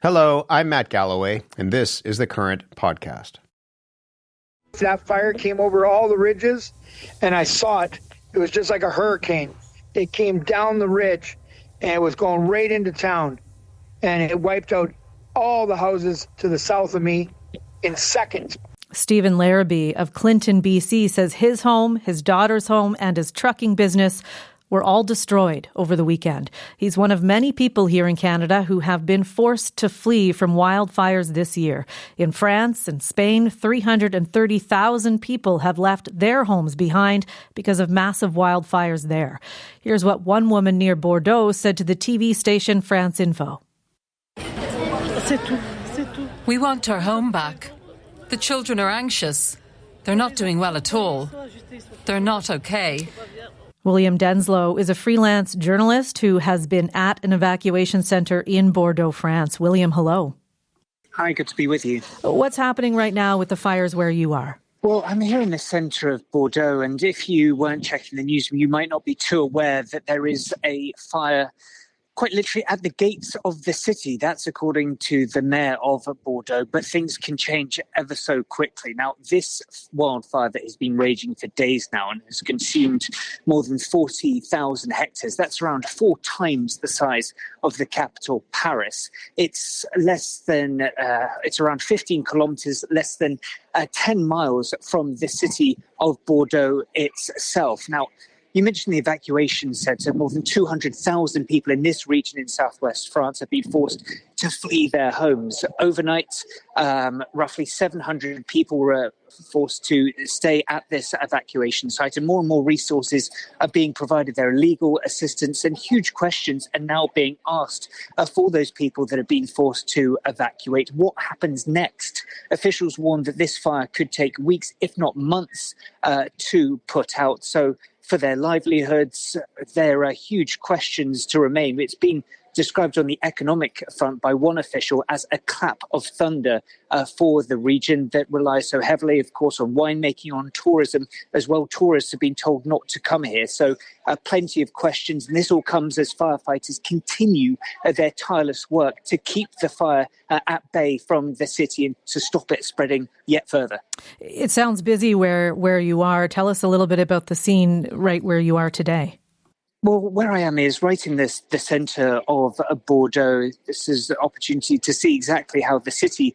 Hello, I'm Matt Galloway, and this is the Current Podcast. That fire came over all the ridges, and I saw it. It was just like a hurricane. It came down the ridge, and it was going right into town, and it wiped out all the houses to the south of me in seconds. Stephen Larrabee of Clinton, BC, says his home, his daughter's home, and his trucking business were all destroyed over the weekend. He's one of many people here in Canada who have been forced to flee from wildfires this year. In France and Spain, 330,000 people have left their homes behind because of massive wildfires there. Here's what one woman near Bordeaux said to the TV station France Info. We want our home back. The children are anxious. They're not doing well at all. They're not okay. William Denslow is a freelance journalist who has been at an evacuation centre in Bordeaux, France. William, hello. Hi, good to be with you. What's happening right now with the fires where you are? Well, I'm here in the centre of Bordeaux, and if you weren't checking the news, you might not be too aware that there is a fire quite literally at the gates of the city. That's according to the mayor of Bordeaux, but things can change ever so quickly. Now, this wildfire that has been raging for days now and has consumed more than 40,000 hectares, that's around 4 times the size of the capital, Paris. It's it's around 15 kilometres, less than 10 miles from the city of Bordeaux itself. Now, you mentioned the evacuation centre. More than 200,000 people in this region in southwest France have been forced to flee their homes. Overnight, roughly 700 people were forced to stay at this evacuation site, and more resources are being provided there. Legal assistance and huge questions are now being asked for those people that have been forced to evacuate. What happens next? Officials warn that this fire could take weeks, if not months, to put out. So for their livelihoods, there are huge questions to remain. It's been described on the economic front by one official as a clap of thunder for the region that relies so heavily, of course, on winemaking, on tourism as well. Tourists have been told not to come here. So plenty of questions. And this all comes as firefighters continue their tireless work to keep the fire at bay from the city and to stop it spreading yet further. It sounds busy where you are. Tell us a little bit about the scene right where you are today. Well, where I am is right in the centre of Bordeaux. This is an opportunity to see exactly how the city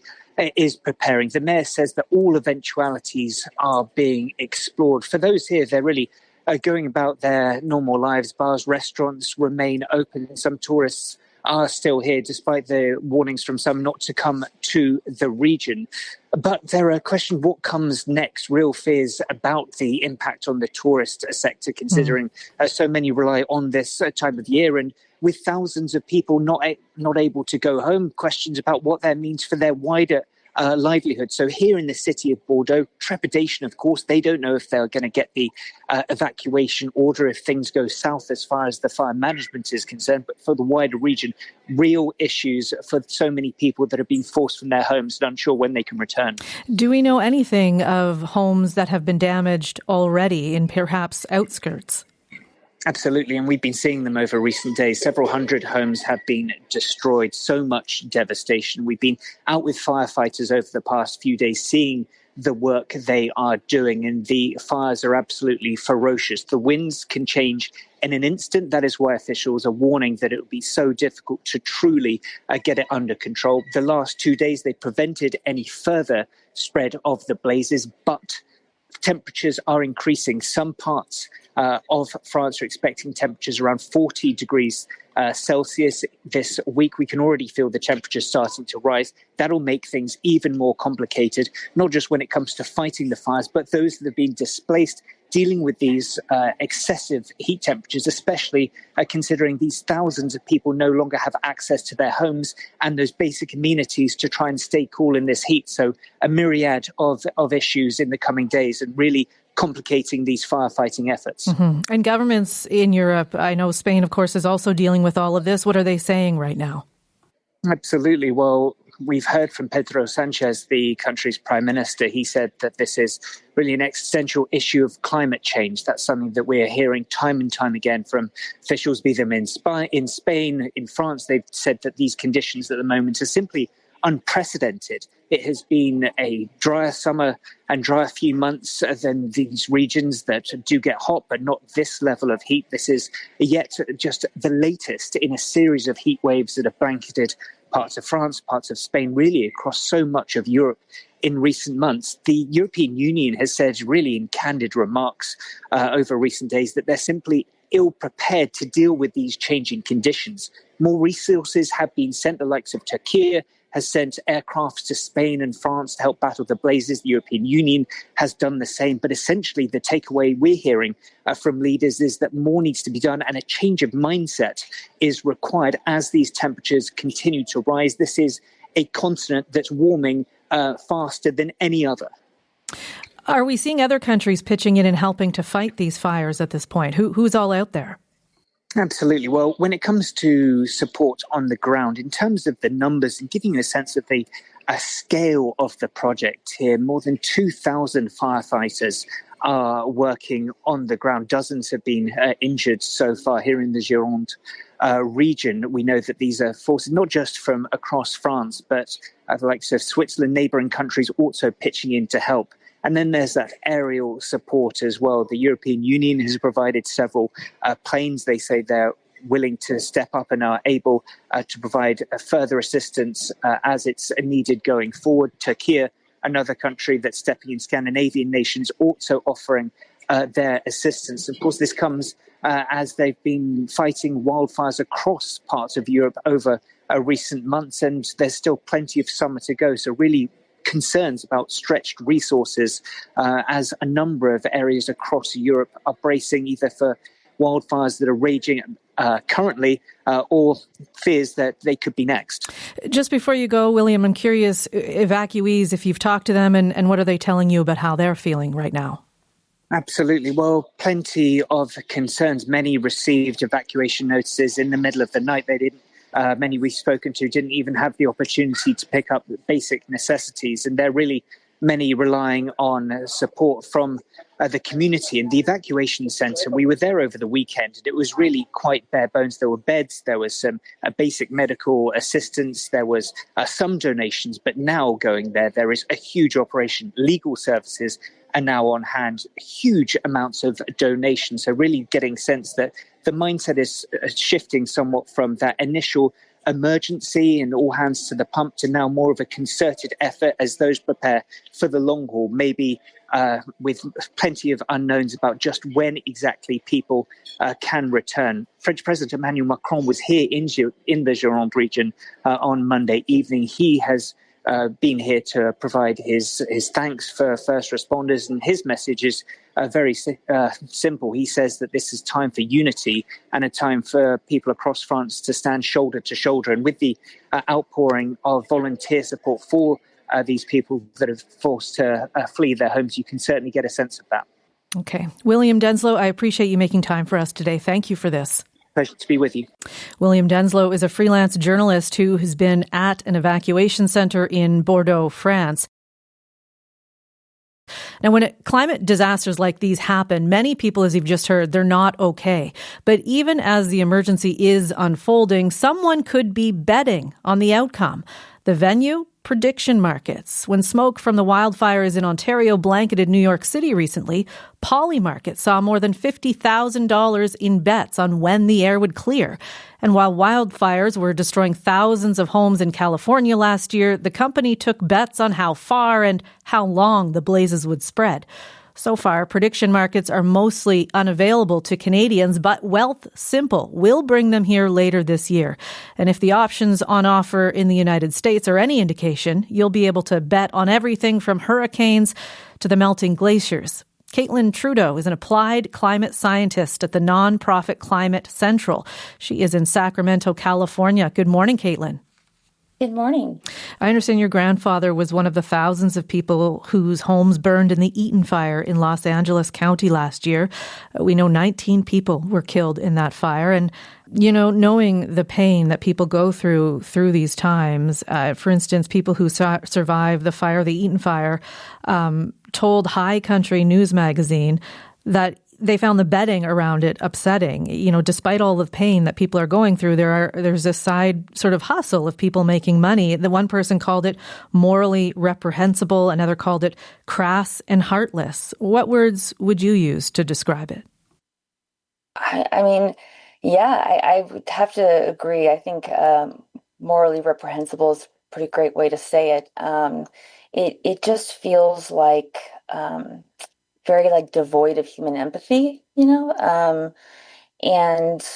is preparing. The mayor says that all eventualities are being explored. For those here, they're really going about their normal lives. Bars, restaurants remain open. Some tourists are still here, despite the warnings from some not to come to the region. But there are questions, what comes next? Real fears about the impact on the tourist sector, considering so many rely on this time of year. And with thousands of people not able to go home, questions about what that means for their wider livelihood. So here in the city of Bordeaux, trepidation, of course. They don't know if they're going to get the evacuation order if things go south as far as the fire management is concerned. But for the wider region, real issues for so many people that have been forced from their homes and unsure when they can return. Do we know anything of homes that have been damaged already in perhaps outskirts? Absolutely, and we've been seeing them over recent days. Several hundred homes have been destroyed, so much devastation. We've been out with firefighters over the past few days seeing the work they are doing, and the fires are absolutely ferocious. The winds can change in an instant. That is why officials are warning that it will be so difficult to truly get it under control. The last 2 days, they prevented any further spread of the blazes, but temperatures are increasing. Some parts of France are expecting temperatures around 40 degrees Celsius this week. We can already feel the temperatures starting to rise. That'll make things even more complicated, not just when it comes to fighting the fires, but those that have been displaced, dealing with these excessive heat temperatures, especially considering these thousands of people no longer have access to their homes and those basic amenities to try and stay cool in this heat. So a myriad of issues in the coming days and really complicating these firefighting efforts. Mm-hmm. And governments in Europe, I know Spain, of course, is also dealing with all of this. What are they saying right now? Absolutely. Well, we've heard from Pedro Sanchez, the country's prime minister. He said that this is really an existential issue of climate change. That's something that we're hearing time and time again from officials, be them in Spain, in France. They've said that these conditions at the moment are simply unprecedented. It has been a drier summer and drier few months than these regions that do get hot, but not this level of heat. This is yet just the latest in a series of heat waves that have blanketed parts of France, parts of Spain, really across so much of Europe in recent months. The European Union has said really in candid remarks over recent days that they're simply ill-prepared to deal with these changing conditions. More resources have been sent. The likes of Turkey has sent aircraft to Spain and France to help battle the blazes. The European Union has done the same. But essentially, the takeaway we're hearing from leaders is that more needs to be done and a change of mindset is required as these temperatures continue to rise. This is a continent that's warming faster than any other. Are we seeing other countries pitching in and helping to fight these fires at this point? Who's all out there? Absolutely. Well, when it comes to support on the ground, in terms of the numbers and giving you a sense of the scale of the project here, more than 2,000 firefighters are working on the ground. Dozens have been injured so far here in the Gironde region. We know that these are forces not just from across France, but the likes of Switzerland, neighbouring countries also pitching in to help. And then there's that aerial support as well. The European Union has provided several planes. They say they're willing to step up and are able to provide further assistance as it's needed going forward. Turkey, another country that's stepping in, Scandinavian nations also offering their assistance. Of course, this comes as they've been fighting wildfires across parts of Europe over recent months, and there's still plenty of summer to go. So really concerns about stretched resources as a number of areas across Europe are bracing either for wildfires that are raging currently or fears that they could be next. Just before you go, William, I'm curious, evacuees, if you've talked to them and what are they telling you about how they're feeling right now? Absolutely. Well, plenty of concerns. Many received evacuation notices in the middle of the night. They didn't. Many we've spoken to didn't even have the opportunity to pick up basic necessities, and they're really many relying on support from the community. And the evacuation centre, we were there over the weekend, and it was really quite bare bones. There were beds, there was some basic medical assistance, there was some donations, but now going there is a huge operation. Legal services are now on hand, huge amounts of donations. So really getting sense that the mindset is shifting somewhat from that initial emergency and all hands to the pump to now more of a concerted effort as those prepare for the long haul, maybe with plenty of unknowns about just when exactly people can return. French President Emmanuel Macron was here in the Gironde region on Monday evening. He has been here to provide his thanks for first responders, and his message is very simple. He says that this is time for unity and a time for people across France to stand shoulder to shoulder. And with the outpouring of volunteer support for these people that have forced to flee their homes, you can certainly get a sense of that. Okay. William Denslow, I appreciate you making time for us today. Thank you for this. Pleasure to be with you. William Denslow is a freelance journalist who has been at an evacuation centre in Bordeaux, France. Now, when climate disasters like these happen, many people, as you've just heard, they're not okay. But even as the emergency is unfolding, someone could be betting on the outcome. The venue? Prediction markets. When smoke from the wildfires in Ontario blanketed New York City recently, Polymarket saw more than $50,000 in bets on when the air would clear. And while wildfires were destroying thousands of homes in California last year, the company took bets on how far and how long the blazes would spread. So far, prediction markets are mostly unavailable to Canadians, but Wealthsimple will bring them here later this year. And if the options on offer in the United States are any indication, you'll be able to bet on everything from hurricanes to the melting glaciers. Caitlin Trudeau is an applied climate scientist at the nonprofit Climate Central. She is in Sacramento, California. Good morning, Caitlin. Good morning. I understand your grandfather was one of the thousands of people whose homes burned in the Eaton fire in Los Angeles County last year. We know 19 people were killed in that fire. And, you know, knowing the pain that people go through these times, for instance, people who survived the fire, the Eaton fire, told High Country News magazine that they found the betting around it upsetting. You know, despite all the pain that people are going through, there's this side sort of hustle of people making money. The one person called it morally reprehensible, another called it crass and heartless. What words would you use to describe it? I mean, yeah, I would have to agree. I think morally reprehensible is a pretty great way to say it. It just feels like very like devoid of human empathy, you know? And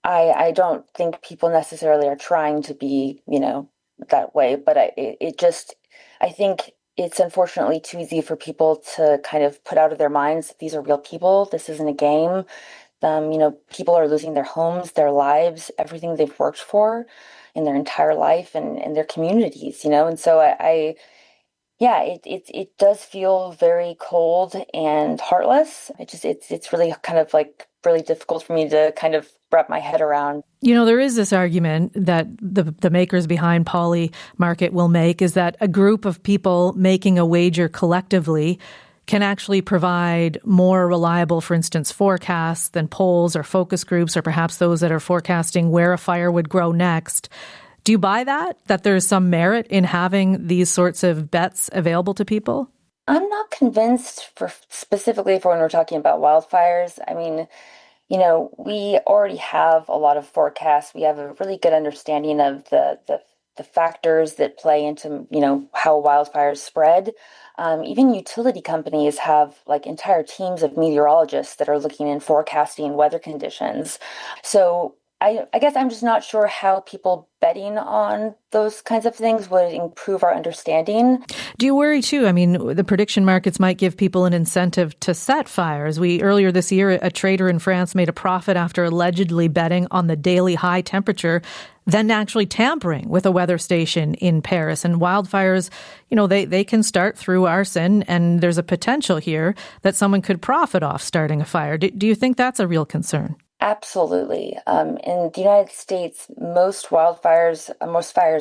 I don't think people necessarily are trying to be, you know, that way, but I think it's unfortunately too easy for people to kind of put out of their minds that these are real people. This isn't a game. You know, people are losing their homes, their lives, everything they've worked for in their entire life and their communities, you know? And so it does feel very cold and heartless. It's really kind of like really difficult for me to kind of wrap my head around. You know, there is this argument that the makers behind Poly Market will make is that a group of people making a wager collectively can actually provide more reliable, for instance, forecasts than polls or focus groups or perhaps those that are forecasting where a fire would grow next. Do you buy that there's some merit in having these sorts of bets available to people? I'm not convinced specifically for when we're talking about wildfires. I mean, you know, we already have a lot of forecasts. We have a really good understanding of the factors that play into, you know, how wildfires spread. Even utility companies have like entire teams of meteorologists that are looking and forecasting weather conditions. So I guess I'm just not sure how people betting on those kinds of things would improve our understanding. Do you worry too? I mean, the prediction markets might give people an incentive to set fires. Earlier this year, a trader in France made a profit after allegedly betting on the daily high temperature, then actually tampering with a weather station in Paris. And wildfires, you know, they can start through arson, and there's a potential here that someone could profit off starting a fire. Do you think that's a real concern? Absolutely. In the United States, most fires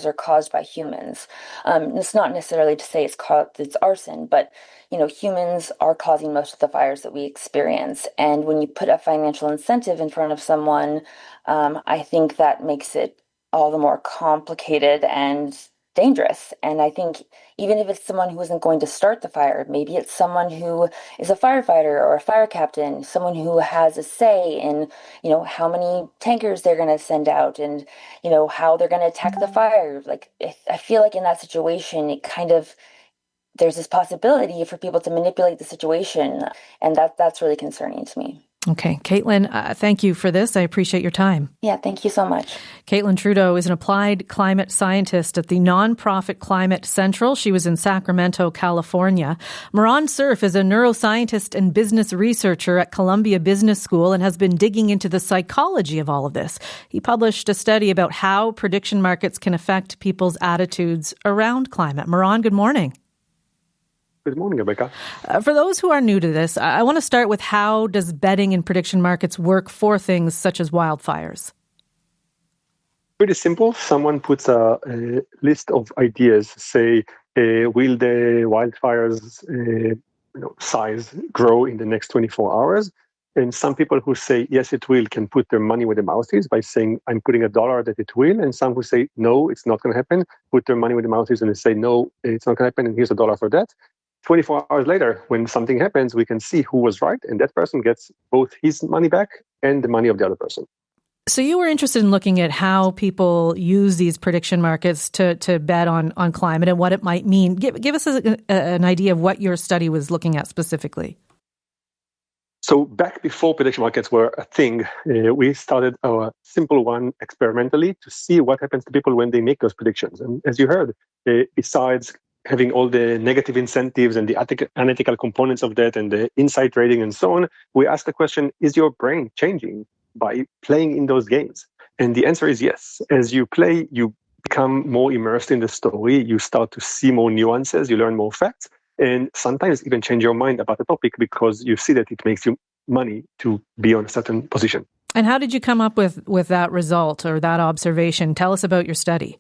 are caused by humans. It's not necessarily to say it's arson, but you know, humans are causing most of the fires that we experience. And when you put a financial incentive in front of someone, I think that makes it all the more complicated and dangerous. And I think even if it's someone who isn't going to start the fire, maybe it's someone who is a firefighter or a fire captain, someone who has a say in, you know, how many tankers they're going to send out and, you know, how they're going to attack the fire. Like, I feel like in that situation, there's this possibility for people to manipulate the situation. And that's really concerning to me. Okay. Caitlin, thank you for this. I appreciate your time. Yeah, thank you so much. Caitlin Trudeau is an applied climate scientist at the nonprofit Climate Central. She was in Sacramento, California. Moran Cerf is a neuroscientist and business researcher at Columbia Business School and has been digging into the psychology of all of this. He published a study about how prediction markets can affect people's attitudes around climate. Moran, good morning. Good morning, Rebecca. For those who are new to this, I want to start with how does betting in prediction markets work for things such as wildfires? Pretty simple. Someone puts a list of ideas, say, will the wildfires size grow in the next 24 hours? And some people who say, yes, it will, can put their money where their mouth is by saying, I'm putting $1 that it will. And some who say, no, it's not going to happen, put their money where their mouth is and they say, no, it's not going to happen, and here's $1 for that. 24 hours later, when something happens, we can see who was right, and that person gets both his money back and the money of the other person. So you were interested in looking at how people use these prediction markets to bet on climate and what it might mean. Give us an idea of what your study was looking at specifically. So back before prediction markets were a thing, we started a simple one experimentally to see what happens to people when they make those predictions. And as you heard, besides having all the negative incentives and the analytical components of that and the inside trading and so on, we asked the question, is your brain changing by playing in those games? And the answer is yes. As you play, you become become more immersed in the story, you start to see more nuances, you learn more facts, and sometimes even change your mind about the topic because you see that it makes you money to be on a certain position. And how did you come up with that result or that observation? Tell us about your study.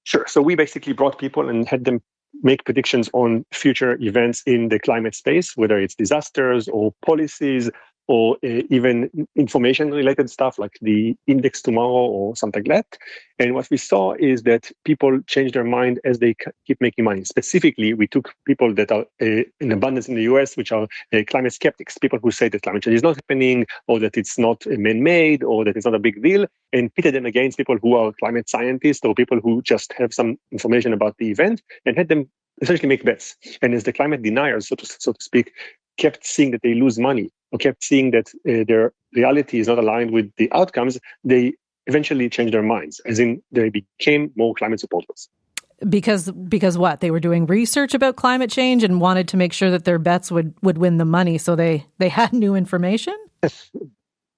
Sure. So we basically brought people and had them make predictions on future events in the climate space, whether it's disasters or policies or even information-related stuff like the index tomorrow or something like that. And what we saw is that people change their mind as they keep making money. Specifically, we took people that are in abundance in the US, which are climate skeptics, people who say that climate change is not happening or that it's not man-made or that it's not a big deal, and pitted them against people who are climate scientists or people who just have some information about the event and had them essentially make bets. And as the climate deniers, so to speak, kept seeing that they lose money or kept seeing that their reality is not aligned with the outcomes, they eventually changed their minds, as in they became more climate supporters. Because what? They were doing research about climate change and wanted to make sure that their bets would win the money, so they had new information?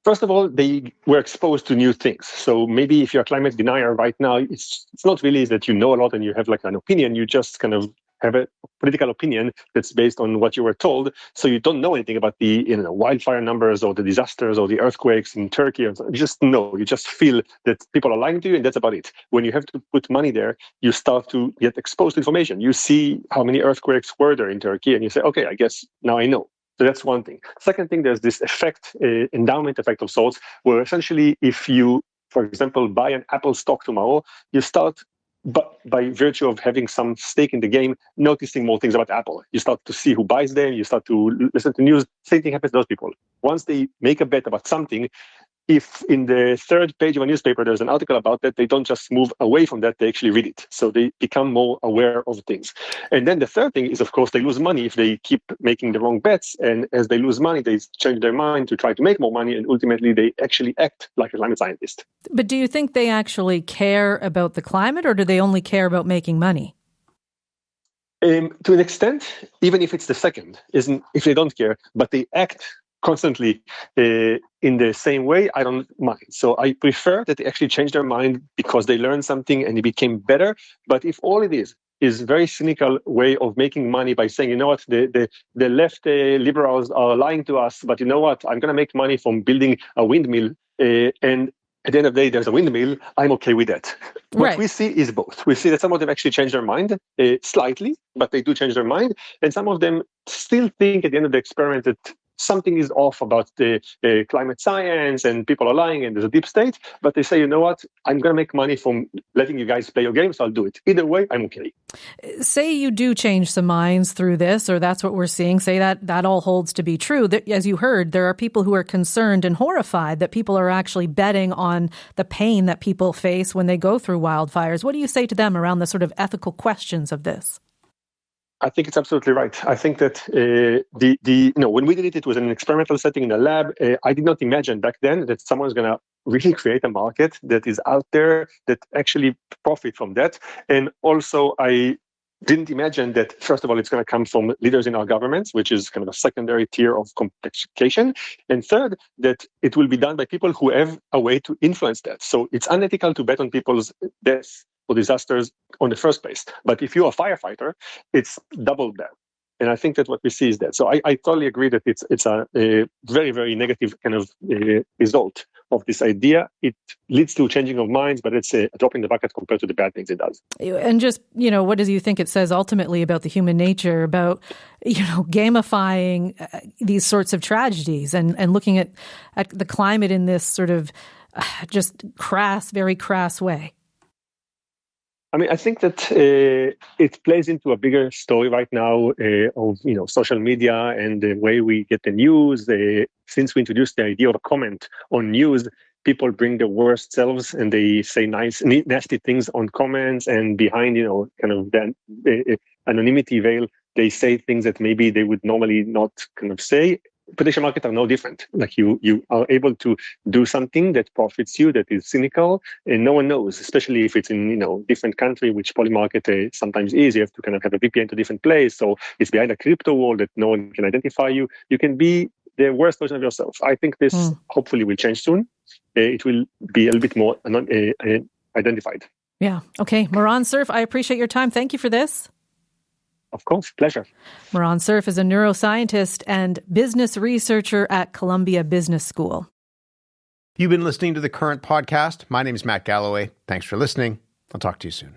First of all, they were exposed to new things. So maybe if you're a climate denier right now, it's not really that you know a lot and you have like an opinion. You just kind of have a political opinion that's based on what you were told. So you don't know anything about the wildfire numbers or the disasters or the earthquakes in Turkey. You just know, you just feel that people are lying to you, and that's about it. When you have to put money there, you start to get exposed to information. You see how many earthquakes were there in Turkey, and you say, okay, I guess now I know. So that's one thing. Second thing, there's this effect, endowment effect of sorts, where essentially if you, for example, buy an Apple stock tomorrow, you start, but by virtue of having some stake in the game, noticing more things about Apple. You start to see who buys them, you start to listen to news. Same thing happens to those people. Once they make a bet about something, if in the third page of a newspaper there's an article about that, they don't just move away from that, they actually read it. So they become more aware of things. And then the third thing is, of course, they lose money if they keep making the wrong bets. And as they lose money, they change their mind to try to make more money. And ultimately, they actually act like a climate scientist. But do you think they actually care about the climate, or do they only care about making money? To an extent, even if it's the second, if they don't care, but they act constantly in the same way, I don't mind. So I prefer that they actually change their mind because they learned something and it became better. But if all it is a very cynical way of making money by saying, you know what, the left liberals are lying to us, but you know what, I'm going to make money from building a windmill, and at the end of the day, there's a windmill, I'm okay with that. Right. What we see is both. We see that some of them actually change their mind slightly, but they do change their mind. And some of them still think at the end of the experiment that something is off about the climate science and people are lying and there's a deep state, but they say, you know what, I'm going to make money from letting you guys play your game, so I'll do it. Either way, I'm okay. Say you do change some minds through this, or that's what we're seeing, say that all holds to be true. As you heard, there are people who are concerned and horrified that people are actually betting on the pain that people face when they go through wildfires. What do you say to them around the sort of ethical questions of this? I think it's absolutely right. I think that when we did it, it was in an experimental setting in a lab. I did not imagine back then that someone's going to really create a market that is out there that actually profit from that. And also, I didn't imagine that, first of all, it's going to come from leaders in our governments, which is kind of a secondary tier of complexification. And third, that it will be done by people who have a way to influence that. So it's unethical to bet on people's deaths or disasters on the first place. But if you're a firefighter, it's double that. And I think that what we see is that. So I totally agree that it's a very, very negative kind of result of this idea. It leads to changing of minds, but it's a drop in the bucket compared to the bad things it does. And just, what do you think it says ultimately about the human nature, about, gamifying these sorts of tragedies and looking at the climate in this sort of just very crass way? I mean, I think that it plays into a bigger story right now of social media and the way we get the news. Since we introduced the idea of a comment on news, people bring their worst selves and they say nasty things on comments, and behind kind of the anonymity veil, they say things that maybe they would normally not kind of say. Prediction markets are no different. Like you are able to do something that profits you, that is cynical, and no one knows, especially if it's in different country, which polymarket sometimes is. You have to kind of have a VPN to a different place, so it's behind a crypto wall that no one can identify you. You can be the worst version of yourself. I think this hopefully will change soon. It will be a little bit more identified. Yeah. Okay. Moran Cerf, I appreciate your time. Thank you for this. Of course. Pleasure. Moran Cerf is a neuroscientist and business researcher at Columbia Business School. You've been listening to The Current podcast. My name is Matt Galloway. Thanks for listening. I'll talk to you soon.